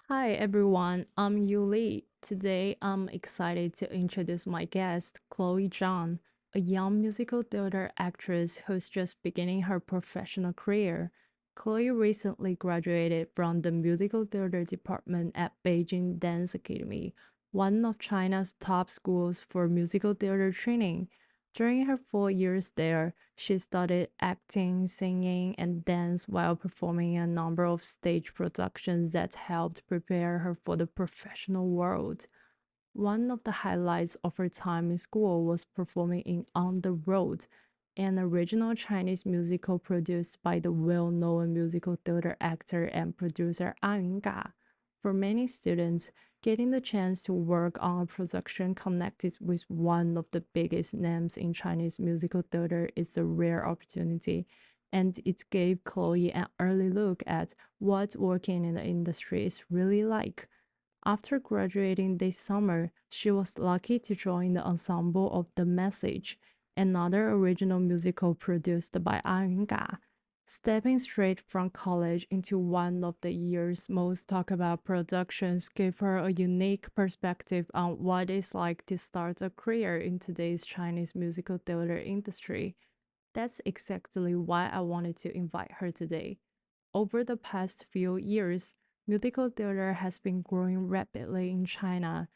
Hi everyone, I'm Yuli. Today I'm excited to introduce my guest, Chloe Zhang, a young musical theater actress who's just beginning her professional career. Chloe recently graduated from the musical theater department at Beijing Dance Academy, one of China's top schools for musical theater training. During her 4 years there, she studied acting, singing, and dance while performing a number of stage productions that helped prepare her for the professional world. One of the highlights of her time in school was performing in On the Road, an original Chinese musical produced by the well-known musical theater actor and producer An Yunga. For many students, getting the chance to work on a production connected with one of the biggest names in Chinese musical theater is a rare opportunity, and it gave Chloe an early look at what working in the industry is really like. After graduating this summer, she was lucky to join the ensemble of The Message, another original musical produced by An Yunga. Stepping straight from college into one of the year's most talked about productions gave her a unique perspective on what it's like to start a career in today's Chinese musical theater industry. That's exactly why I wanted to invite her today. Over the past few years, musical theater has been growing rapidly in China.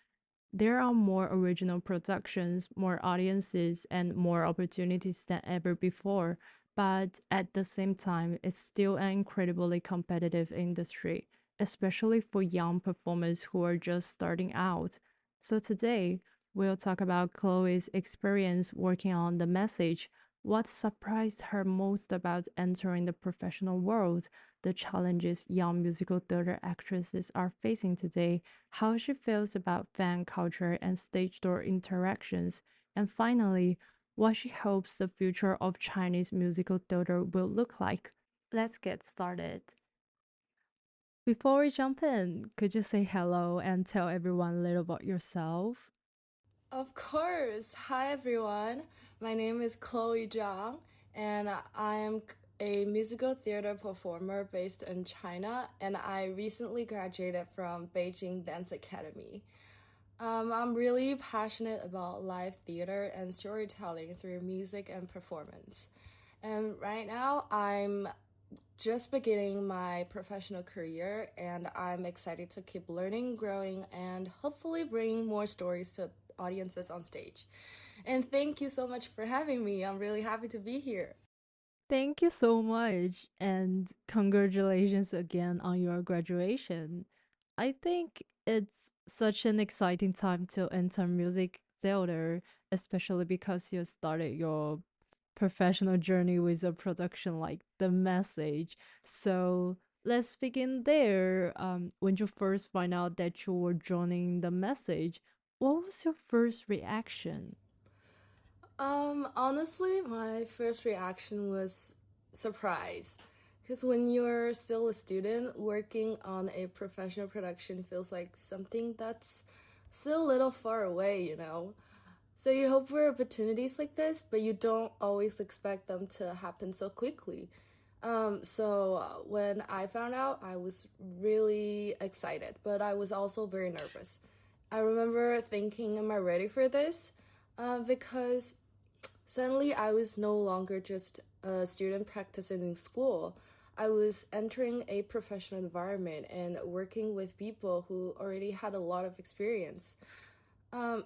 There are more original productions, more audiences, and more opportunities than ever before. But at the same time, it's still an incredibly competitive industry, especially for young performers who are just starting out. So today, we'll talk about Chloe's experience working on the message, what surprised her most about entering the professional world, the challenges young musical theater actresses are facing today, how she feels about fan culture and stage door interactions, and finally, what she hopes the future of Chinese musical theater will look like. Let's get started. Before we jump in, could you say hello and tell everyone a little about yourself? Of course. Hi, everyone. My name is Chloe Zhang, and I am a musical theater performer based in China, and I recently graduated from Beijing Dance Academy. I'm really passionate about live theater and storytelling through music and performance. And right now, I'm just beginning my professional career, and I'm excited to keep learning, growing, and hopefully bringing more stories to audiences on stage. And thank you so much for having me. I'm really happy to be here. Thank you so much, and congratulations again on your graduation. I think it's such an exciting time to enter music theater, especially because you started your professional journey with a production like The Message. So let's begin there. When you first find out that you were joining The Message, what was your first reaction? Honestly, my first reaction was surprise. Because when you're still a student, working on a professional production feels like something that's still a little far away. So you hope for opportunities like this, but you don't always expect them to happen so quickly. So when I found out, I was really excited, but I was also very nervous. I remember thinking, am I ready for this? Because suddenly I was no longer just a student practicing in school. I was entering a professional environment and working with people who already had a lot of experience.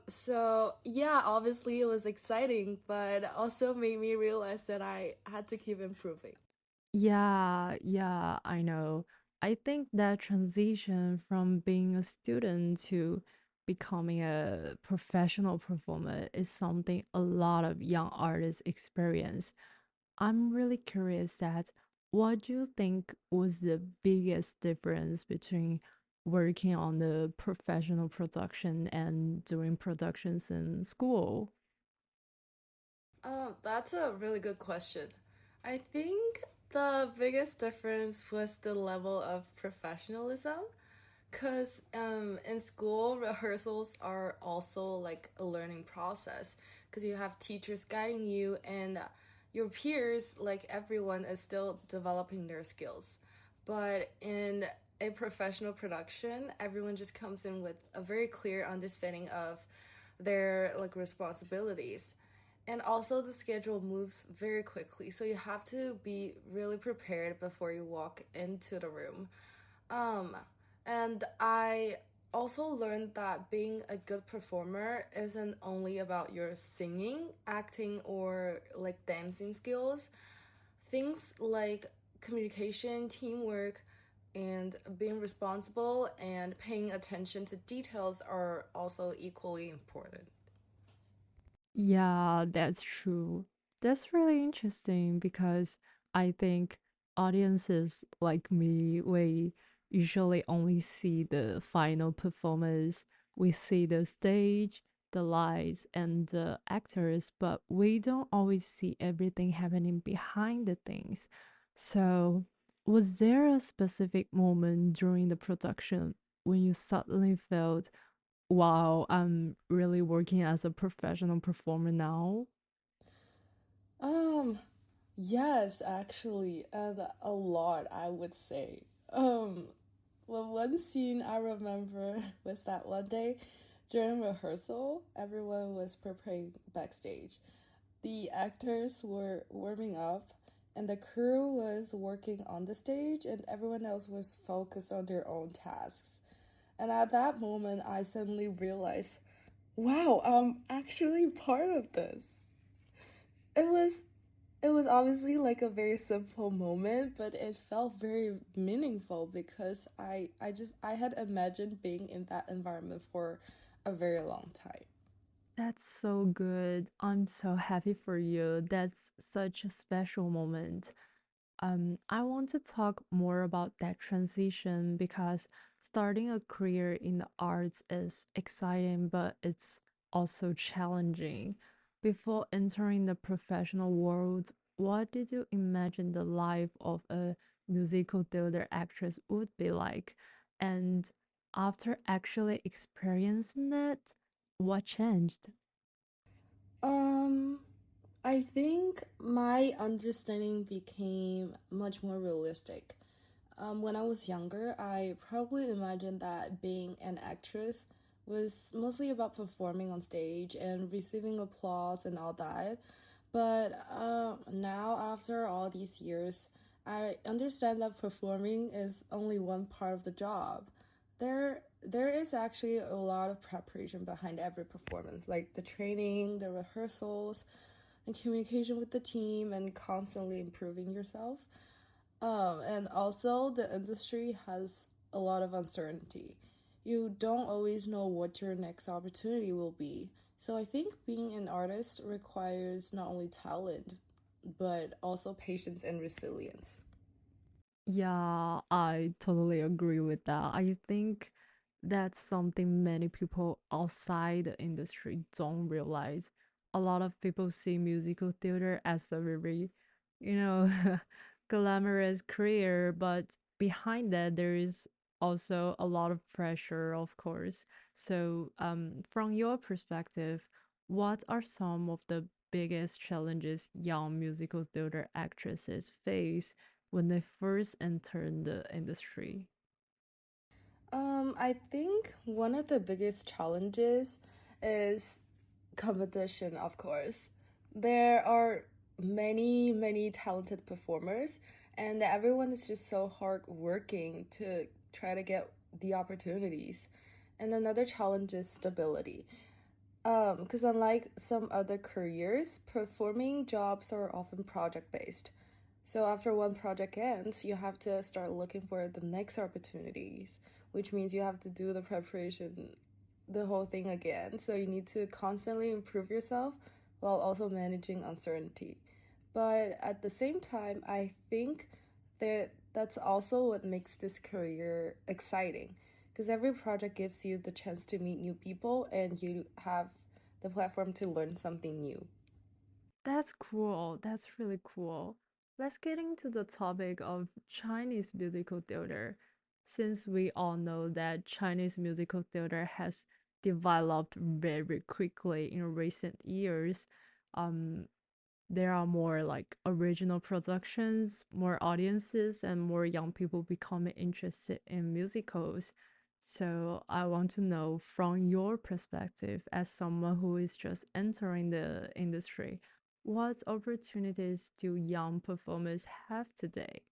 So yeah, obviously it was exciting, but also made me realize that I had to keep improving. Yeah, I know. I think that transition from being a student to becoming a professional performer is something a lot of young artists experience. I'm really curious that what do you think was the biggest difference between working on the professional production and doing productions in school? Oh, that's a really good question. I think the biggest difference was the level of professionalism. Because in school, rehearsals are also like a learning process because you have teachers guiding you, and your peers, like everyone, is still developing their skills. But in a professional production, everyone just comes in with a very clear understanding of their like responsibilities. And also the schedule moves very quickly, so you have to be really prepared before you walk into the room. Um, and I also learned that being a good performer isn't only about your singing, acting, or like dancing skills. Things like communication, teamwork, and being responsible and paying attention to details are also equally important. Yeah, that's true. That's really interesting because I think audiences like me, we usually only see the final performance. We see the stage, the lights, and the actors, but we don't always see everything happening behind the things. So, was there a specific moment during the production when you suddenly felt, wow, I'm really working as a professional performer now? Um, yes, actually, and a lot, I would say. Well, one scene I remember was that one day during rehearsal, everyone was preparing backstage. The actors were warming up, and the crew was working on the stage, and everyone else was focused on their own tasks. And at that moment, I suddenly realized, wow, I'm actually part of this. It was it was obviously like a very simple moment, but it felt very meaningful because I had imagined being in that environment for a very long time. That's so good. I'm so happy for you. That's such a special moment. I want to talk more about that transition because starting a career in the arts is exciting, but it's also challenging. Before entering the professional world, what did you imagine the life of a musical theater actress would be like? And after actually experiencing it, what changed? Um, I think my understanding became much more realistic. When I was younger, I probably imagined that being an actress was mostly about performing on stage and receiving applause and all that. But now, after all these years, I understand that performing is only one part of the job. There is actually a lot of preparation behind every performance, like the training, the rehearsals, and communication with the team, and constantly improving yourself. And also, the industry has a lot of uncertainty. You don't always know what your next opportunity will be. So, I think being an artist requires not only talent, but also patience and resilience. Yeah, I totally agree with that. I think that's something many people outside the industry don't realize. A lot of people see musical theater as a very, you know, glamorous career, but behind that, there is also a lot of pressure, of course. So, from your perspective, what are some of the biggest challenges young musical theater actresses face when they first entered the industry? I think one of the biggest challenges is competition, of course. There are many talented performers, and everyone is just so hard working to try to get the opportunities. And another challenge is stability. Because unlike some other careers, performing jobs are often project based. So after one project ends, you have to start looking for the next opportunities, which means you have to do the preparation, the whole thing again. So you need to constantly improve yourself while also managing uncertainty. But at the same time, I think that that's also what makes this career exciting because every project gives you the chance to meet new people and you have the platform to learn something new. That's cool. That's really cool. Let's get into the topic of Chinese musical theater. Since we all know that Chinese musical theater has developed very quickly in recent years, um, there are more like original productions, more audiences, and more young people becoming interested in musicals. So I want to know from your perspective as someone who is just entering the industry, what opportunities do young performers have today?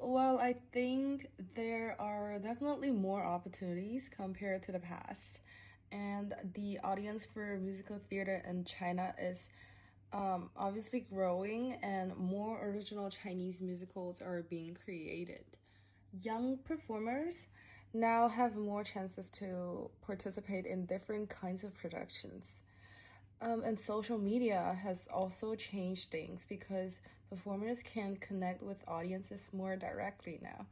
Well, I think there are definitely more opportunities compared to the past, and the audience for musical theater in China is obviously growing, and more original Chinese musicals are being created. Young performers now have more chances to participate in different kinds of productions. And social media has also changed things because performers can connect with audiences more directly now.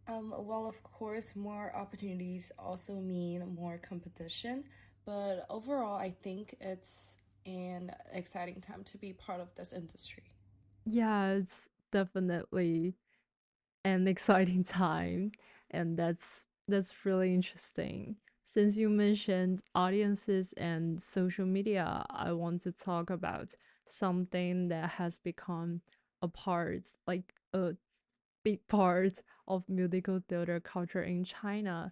While of course more opportunities also mean more competition, but overall I think it's an exciting time to be part of this industry. Yeah, it's definitely an exciting time, and that's really interesting. Since you mentioned audiences and social media, I want to talk about something that has become a part, like a big part of musical theater culture in China.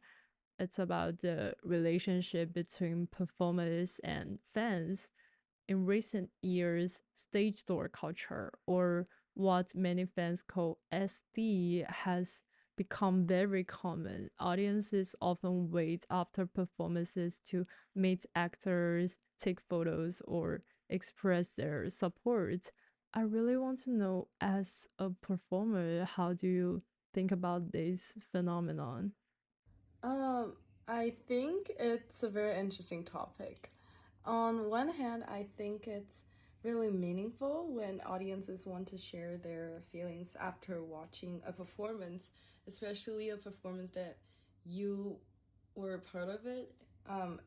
It's about the relationship between performers and fans. In recent years, stage door culture, or what many fans call SD, has become very common. Audiences often wait after performances to meet actors, take photos, or express their support. I really want to know, as a performer, how do you think about this phenomenon? Um, I think it's a very interesting topic. On one hand, I think it's really meaningful when audiences want to share their feelings after watching a performance, especially a performance that you were a part of it.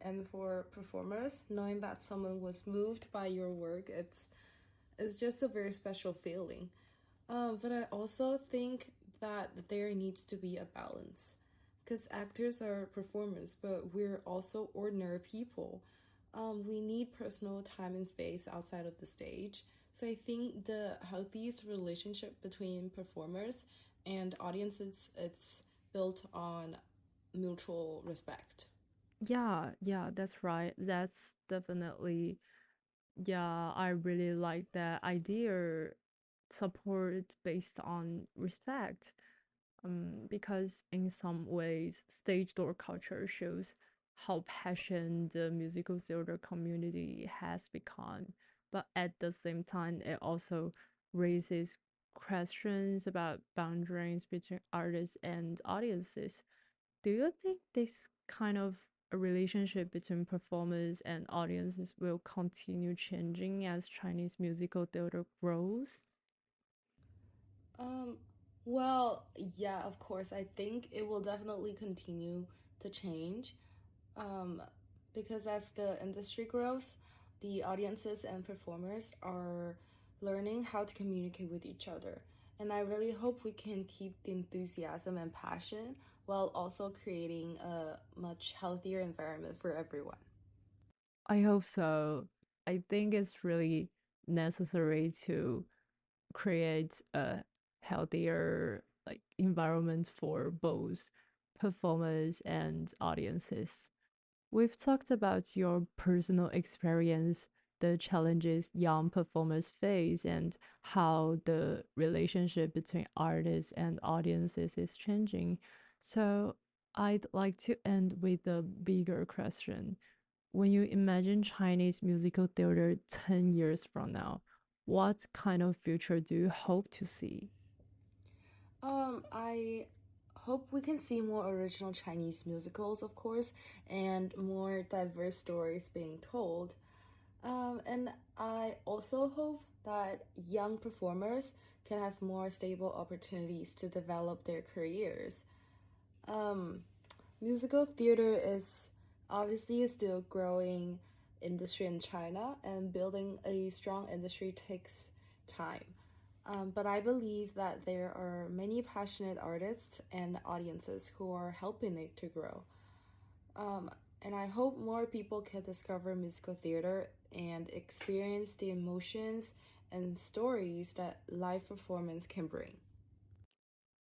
And for performers, knowing that someone was moved by your work, it's just a very special feeling. But I also think that there needs to be a balance because actors are performers, but we're also ordinary people. We need personal time and space outside of the stage. So I think the healthiest relationship between performers and audiences it's built on mutual respect. Yeah, that's right. That's definitely, yeah, I really like that idea, support based on respect. Because in some ways, stage door culture shows how passionate the musical theater community has become. But at the same time, it also raises questions about boundaries between artists and audiences. Do you think this kind of a relationship between performers and audiences will continue changing as Chinese musical theater grows? Um, well, yeah, of course. I think it will definitely continue to change. Um, because as the industry grows, the audiences and performers are learning how to communicate with each other. And I really hope we can keep the enthusiasm and passion while also creating a much healthier environment for everyone. I hope so. I think it's really necessary to create a healthier like environment for both performers and audiences. We've talked about your personal experience, the challenges young performers face, and how the relationship between artists and audiences is changing. So, I'd like to end with a bigger question. When you imagine Chinese musical theater 10 years from now, what kind of future do you hope to see? I hope we can see more original Chinese musicals, of course, and more diverse stories being told. And I also hope that young performers can have more stable opportunities to develop their careers. Um, Musical theater is obviously still a growing industry in China, and building a strong industry takes time. But I believe that there are many passionate artists and audiences who are helping it to grow. Um, And I hope more people can discover musical theater and experience the emotions and stories that live performance can bring.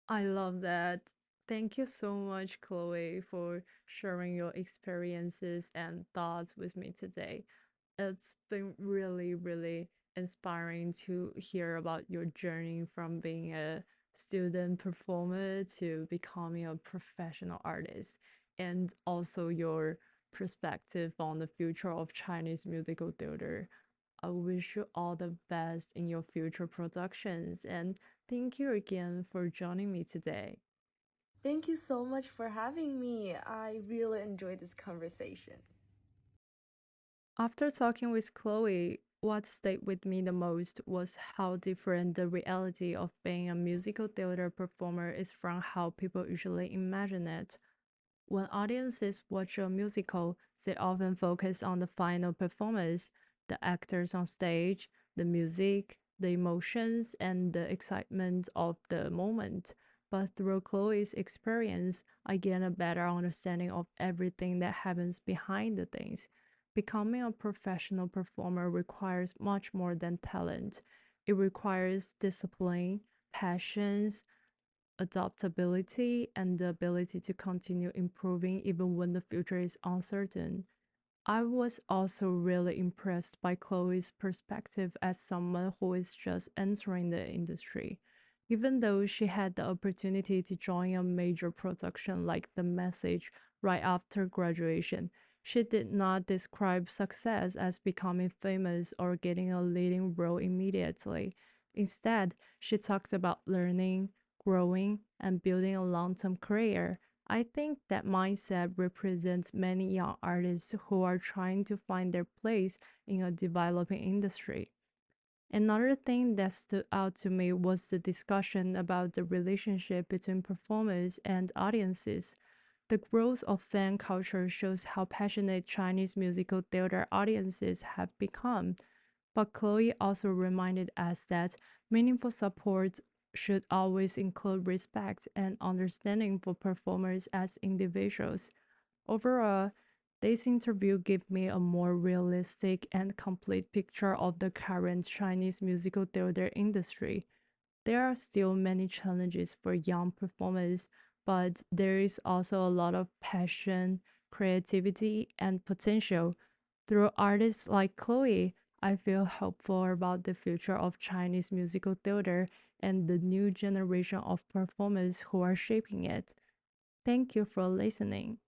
I love that. Thank you so much, Chloe, for sharing your experiences and thoughts with me today. It's been really, really inspiring to hear about your journey from being a student performer to becoming a professional artist, and also your perspective on the future of Chinese musical theater. I wish you all the best in your future productions, and thank you again for joining me today. Thank you so much for having me. I really enjoyed this conversation. After talking with Chloe, what stayed with me the most was how different the reality of being a musical theater performer is from how people usually imagine it. When audiences watch a musical, they often focus on the final performance, the actors on stage, the music, the emotions, and the excitement of the moment. But through Chloe's experience, I gain a better understanding of everything that happens behind the things. Becoming a professional performer requires much more than talent. It requires discipline, passions, adaptability, and the ability to continue improving even when the future is uncertain. I was also really impressed by Chloe's perspective as someone who is just entering the industry. Even though she had the opportunity to join a major production like The Message right after graduation, she did not describe success as becoming famous or getting a leading role immediately. Instead, she talked about learning, growing, and building a long term career. I think that mindset represents many young artists who are trying to find their place in a developing industry. Another thing that stood out to me was the discussion about the relationship between performers and audiences. The growth of fan culture shows how passionate Chinese musical theater audiences have become. But Chloe also reminded us that meaningful support should always include respect and understanding for performers as individuals. Overall, this interview gave me a more realistic and complete picture of the current Chinese musical theater industry. There are still many challenges for young performers, but there is also a lot of passion, creativity, and potential. Through artists like Chloe, I feel hopeful about the future of Chinese musical theater and the new generation of performers who are shaping it. Thank you for listening.